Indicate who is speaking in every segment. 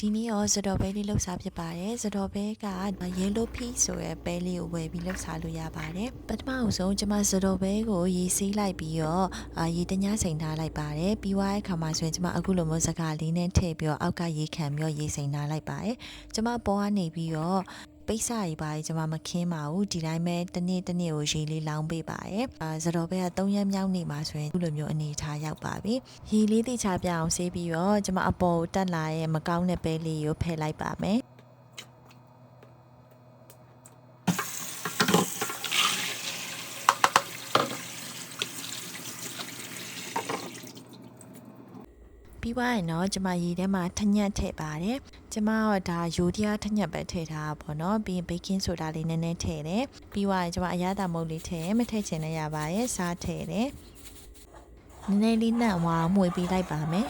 Speaker 1: ဒီနေ့ရောစတော်ဘဲလေးလှုပ်ရှားဖြစ်ပါတယ်စတော်ဘဲက yellow pea ဆိုတဲ့ပဲလေးကိုဝယ်ပြီးလှုပ်ရှားလို့ရပါတယ်ပထမအဆုံးကျွန်မစတော်ဘဲကိုရေဆေးလိုက်ပြီးတော့ရေတညစိန်ထားလိုက်ပါတယ်ပြီးသွားတဲ့အခါမှာဆိုရင်ကျွန်မအခုလိုမျိုးစကားလေးနဲ့ထည့်ပြီးတော့အောက်ကရေခံပြီးတော့ရေစိန်ထားလိုက်ပါတယ်ကျွန်မပေါ်ကနေပြီးတော့ပိတ်စရေးပါတယ်ကျွန်မမခင်းပါဘူးဒီတိုင်းပဲတစ်နေ့ကိုရေလေးလောင်းပေးပါတယ်စတော်ဘဲက3ရက်မြောက်နေမှာဆိုရင်ဒီလိုမျိုးအနေထားရောက်ပါပြီရေလေးတိချပြအောင်ဆေးပြီးတော့ကျွန်မအပေါ်ကိုတက်လာရဲ့မကောင်းတဲ့ပဲလေးကိုဖယ်လိုက်ပါမယ်ပြီးသွားရင်တော့ကျွန်မရေထဲမှာထညက်ထည့်ပါတယ်ကျွန်မတော့ဒါယိုဒီယာထညက်ပဲထည့်ထားတာပေါ့နော်ပြီးရင်ဘေကင်းဆိုဒါလေးနည်းနည်းထည့်တယ်ပြီးသွားရင်ကျွန်မအရသာမုတ်လေးထည့်မထည့်ချင်လည်းရပါတယ်စားထည့်တယ်နည်းနည်းလေးနှံ့သွားမှွေပေးလိုက်ပါမယ်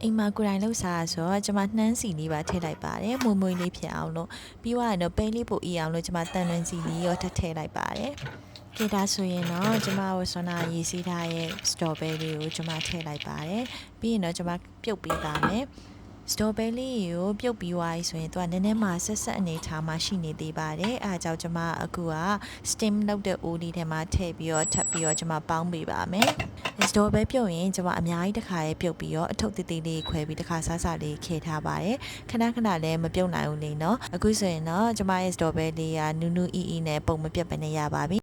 Speaker 1: အိမ်မှာကိုယ်တိုင်လှုပ်စားဆိုတော့ကျွန်မနှမ်းစီလေးပါထည့်လိုက်ပါတယ်မွေမွေလေးဖြစ်အောင်လို့ပြီးသွားရင်တော့ပဲလေးပို့အီအောင်လို့ကျွန်မတန်လွင်စီလေးရောထည့်လိုက်ပါတယ်ကဲဒါဆိုရင်တော့ကျွန်မတို့ဆွမ်းနာရေးစီးထားရဲ့စတော်ဘဲလေးကိုကျွန်မထည့်လိုက်ပါတယ်ပြီးရင်တော့ကျွန်မပြုတ်ပေးပါမယ်စတော်ဘဲလေးကိုပြုတ်ပြီးသွားပြီဆိုရင်သူကနည်းနည်းမှဆက်အနေထားမှရှိနေသေးပါတယ်အဲအကြောင်းကျွန်မအခုက steam လုပ်တဲ့အိုးလေးထဲမှာထည့်ပြီးတော့ထပ်ပြီးတော့ကျွန်မပေါင်းပေးပါမယ်စတော်ဘဲပြုတ်ရင်ကျွန်မအများကြီးတစ်ခါရေးပြုတ်ပြီးတော့အထုပ်သေးသေးလေးခွဲပြီးတစ်ခါစားစားလေးခေထားပါတယ်ခဏလည်းမပြုတ်နိုင်ဘူးလေနော်အခုဆိုရင်တော့ကျွန်မရဲ့စတော်ဘဲလေးကနူးနူးအီနဲ့ပုံမပြတ်ပဲနဲ့ရပါပြီ